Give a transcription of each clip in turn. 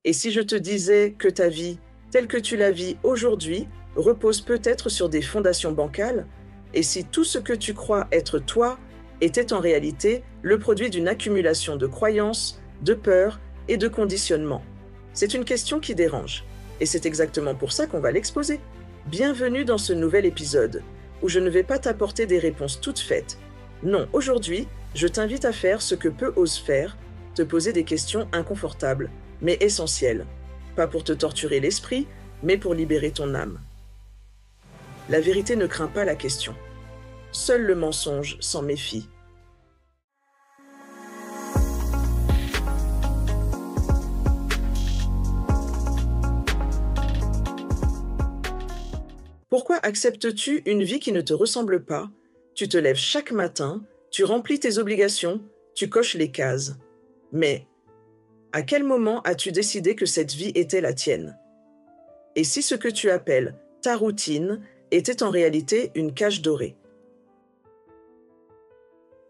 Et si je te disais que ta vie, telle que tu la vis aujourd'hui, repose peut-être sur des fondations bancales, et si tout ce que tu crois être toi était en réalité le produit d'une accumulation de croyances, de peurs et de conditionnements? C'est une question qui dérange, et c'est exactement pour ça qu'on va l'exposer. Bienvenue dans ce nouvel épisode, où je ne vais pas t'apporter des réponses toutes faites. Non, aujourd'hui, je t'invite à faire ce que peu osent faire, te poser des questions inconfortables, mais essentielles. Pas pour te torturer l'esprit, mais pour libérer ton âme. La vérité ne craint pas la question. Seul le mensonge s'en méfie. Pourquoi acceptes-tu une vie qui ne te ressemble pas? Tu te lèves chaque matin, tu remplis tes obligations, tu coches les cases. Mais à quel moment as-tu décidé que cette vie était la tienne? Et si ce que tu appelles ta routine était en réalité une cage dorée?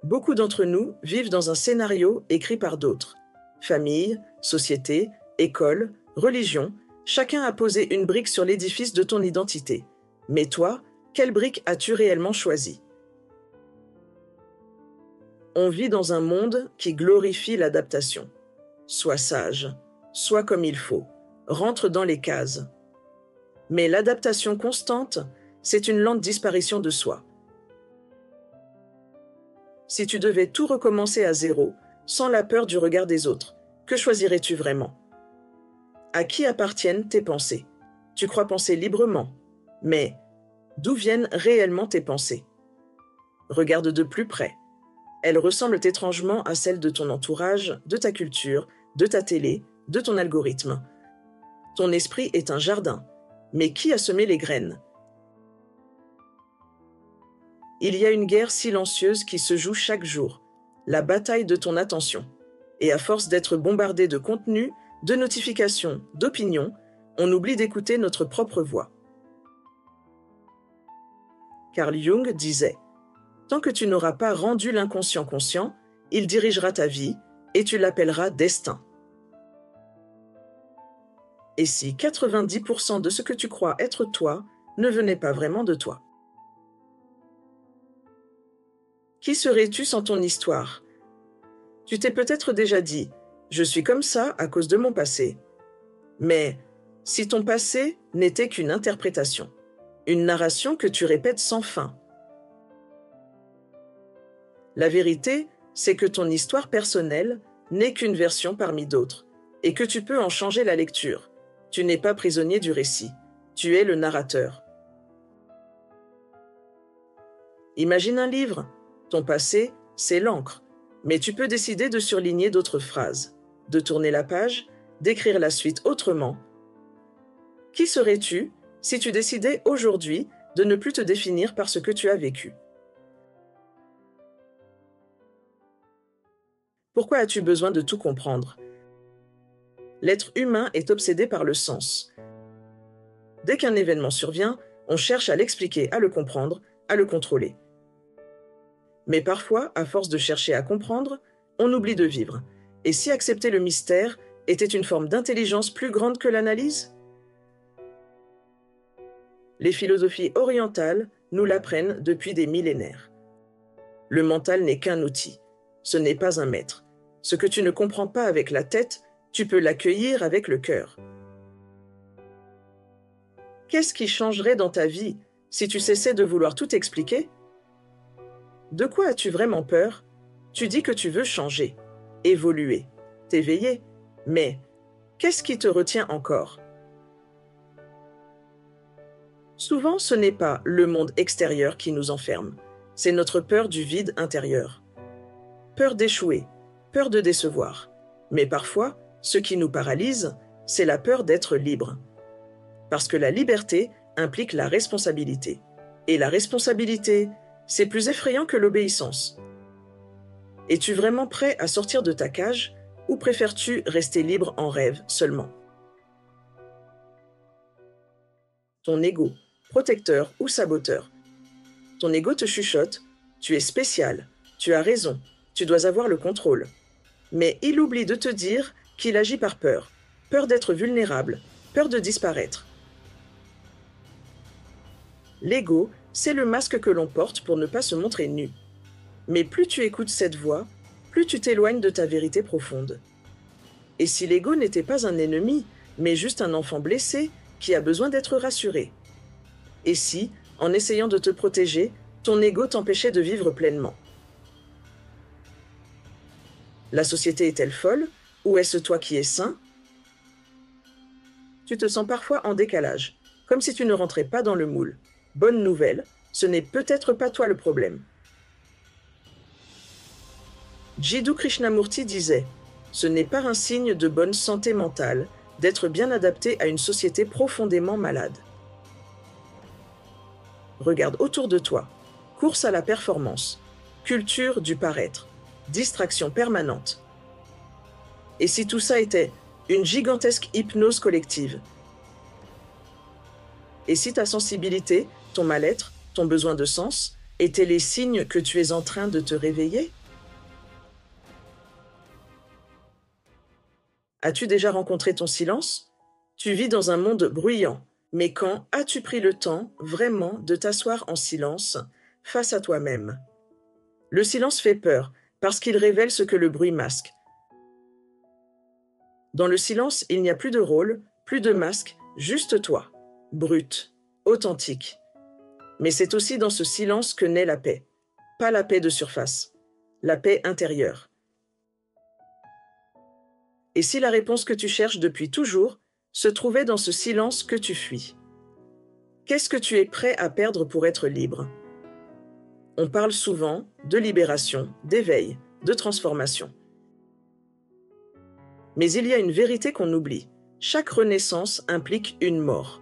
Beaucoup d'entre nous vivent dans un scénario écrit par d'autres. Famille, société, école, religion, chacun a posé une brique sur l'édifice de ton identité. Mais toi, quelle brique as-tu réellement choisie? On vit dans un monde qui glorifie l'adaptation. Sois sage, sois comme il faut, rentre dans les cases. Mais l'adaptation constante, c'est une lente disparition de soi. Si tu devais tout recommencer à zéro, sans la peur du regard des autres, que choisirais-tu vraiment? À qui appartiennent tes pensées? Tu crois penser librement, mais d'où viennent réellement tes pensées? Regarde de plus près. Elles ressemblent étrangement à celles de ton entourage, de ta culture, de ta télé, de ton algorithme. Ton esprit est un jardin, mais qui a semé les graines? Il y a une guerre silencieuse qui se joue chaque jour, la bataille de ton attention. Et à force d'être bombardé de contenu, de notifications, d'opinions, on oublie d'écouter notre propre voix. Carl Jung disait « Tant que tu n'auras pas rendu l'inconscient conscient, il dirigera ta vie et tu l'appelleras destin. » Et si 90% de ce que tu crois être toi ne venait pas vraiment de toi? Qui serais-tu sans ton histoire? Tu t'es peut-être déjà dit « Je suis comme ça à cause de mon passé ». Mais si ton passé n'était qu'une interprétation, une narration que tu répètes sans fin. La vérité, c'est que ton histoire personnelle n'est qu'une version parmi d'autres, et que tu peux en changer la lecture. Tu n'es pas prisonnier du récit, tu es le narrateur. Imagine un livre. Ton passé, c'est l'encre, mais tu peux décider de surligner d'autres phrases, de tourner la page, d'écrire la suite autrement. Qui serais-tu si tu décidais aujourd'hui de ne plus te définir par ce que tu as vécu? Pourquoi as-tu besoin de tout comprendre? L'être humain est obsédé par le sens. Dès qu'un événement survient, on cherche à l'expliquer, à le comprendre, à le contrôler. Mais parfois, à force de chercher à comprendre, on oublie de vivre. Et si accepter le mystère était une forme d'intelligence plus grande que l'analyse? Les philosophies orientales nous l'apprennent depuis des millénaires. Le mental n'est qu'un outil, ce n'est pas un maître. Ce que tu ne comprends pas avec la tête, tu peux l'accueillir avec le cœur. Qu'est-ce qui changerait dans ta vie si tu cessais de vouloir tout expliquer? De quoi as-tu vraiment peur? Tu dis que tu veux changer, évoluer, t'éveiller, mais qu'est-ce qui te retient encore? Souvent, ce n'est pas le monde extérieur qui nous enferme, c'est notre peur du vide intérieur. Peur d'échouer, peur de décevoir. Mais parfois, ce qui nous paralyse, c'est la peur d'être libre. Parce que la liberté implique la responsabilité. Et la responsabilité, c'est plus effrayant que l'obéissance. Es-tu vraiment prêt à sortir de ta cage ou préfères-tu rester libre en rêve seulement? Ton ego, protecteur ou saboteur. Ton ego te chuchote, tu es spécial, tu as raison, tu dois avoir le contrôle. Mais il oublie de te dire qu'il agit par peur d'être vulnérable, peur de disparaître. L'ego, c'est le masque que l'on porte pour ne pas se montrer nu. Mais plus tu écoutes cette voix, plus tu t'éloignes de ta vérité profonde. Et si l'ego n'était pas un ennemi, mais juste un enfant blessé qui a besoin d'être rassuré? Et si, en essayant de te protéger, ton ego t'empêchait de vivre pleinement? La société est-elle folle? Ou est-ce toi qui es sain? Tu te sens parfois en décalage, comme si tu ne rentrais pas dans le moule. Bonne nouvelle, ce n'est peut-être pas toi le problème. Jiddu Krishnamurti disait « Ce n'est pas un signe de bonne santé mentale d'être bien adapté à une société profondément malade. » Regarde autour de toi. Course à la performance, culture du paraître, distraction permanente. Et si tout ça était une gigantesque hypnose collective? Et si ta sensibilité, ton mal-être, ton besoin de sens étaient les signes que tu es en train de te réveiller? As-tu déjà rencontré ton silence? Tu vis dans un monde bruyant, mais quand as-tu pris le temps vraiment de t'asseoir en silence face à toi-même? Le silence fait peur parce qu'il révèle ce que le bruit masque. Dans le silence, il n'y a plus de rôle, plus de masque, juste toi, brut, authentique. Mais c'est aussi dans ce silence que naît la paix. Pas la paix de surface, la paix intérieure. Et si la réponse que tu cherches depuis toujours se trouvait dans ce silence que tu fuis? Qu'est-ce que tu es prêt à perdre pour être libre? On parle souvent de libération, d'éveil, de transformation. Mais il y a une vérité qu'on oublie. Chaque renaissance implique une mort.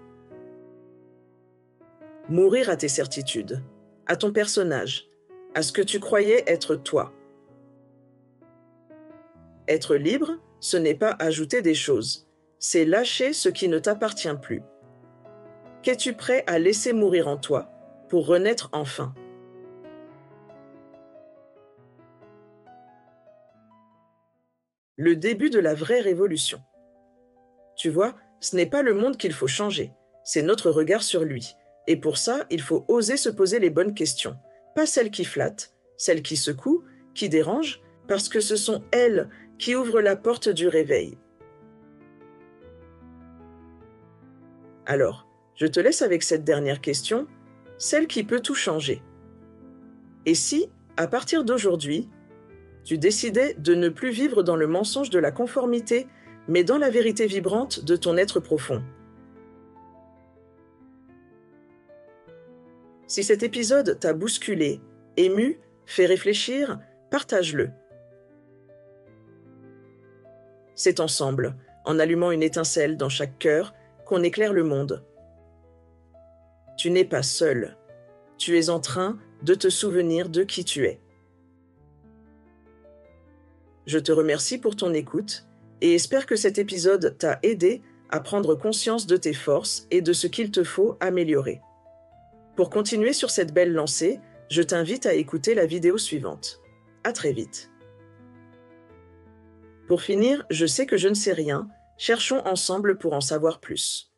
Mourir à tes certitudes, à ton personnage, à ce que tu croyais être toi. Être libre, ce n'est pas ajouter des choses, c'est lâcher ce qui ne t'appartient plus. Qu'es-tu prêt à laisser mourir en toi pour renaître enfin? Le début de la vraie révolution. Tu vois, ce n'est pas le monde qu'il faut changer, c'est notre regard sur lui. Et pour ça, il faut oser se poser les bonnes questions. Pas celles qui flattent, celles qui secouent, qui dérangent, parce que ce sont elles qui ouvrent la porte du réveil. Alors, je te laisse avec cette dernière question, celle qui peut tout changer. Et si, à partir d'aujourd'hui, tu décidais de ne plus vivre dans le mensonge de la conformité, mais dans la vérité vibrante de ton être profond? Si cet épisode t'a bousculé, ému, fait réfléchir, partage-le. C'est ensemble, en allumant une étincelle dans chaque cœur, qu'on éclaire le monde. Tu n'es pas seul. Tu es en train de te souvenir de qui tu es. Je te remercie pour ton écoute et espère que cet épisode t'a aidé à prendre conscience de tes forces et de ce qu'il te faut améliorer. Pour continuer sur cette belle lancée, je t'invite à écouter la vidéo suivante. À très vite. Pour finir, je sais que je ne sais rien, cherchons ensemble pour en savoir plus.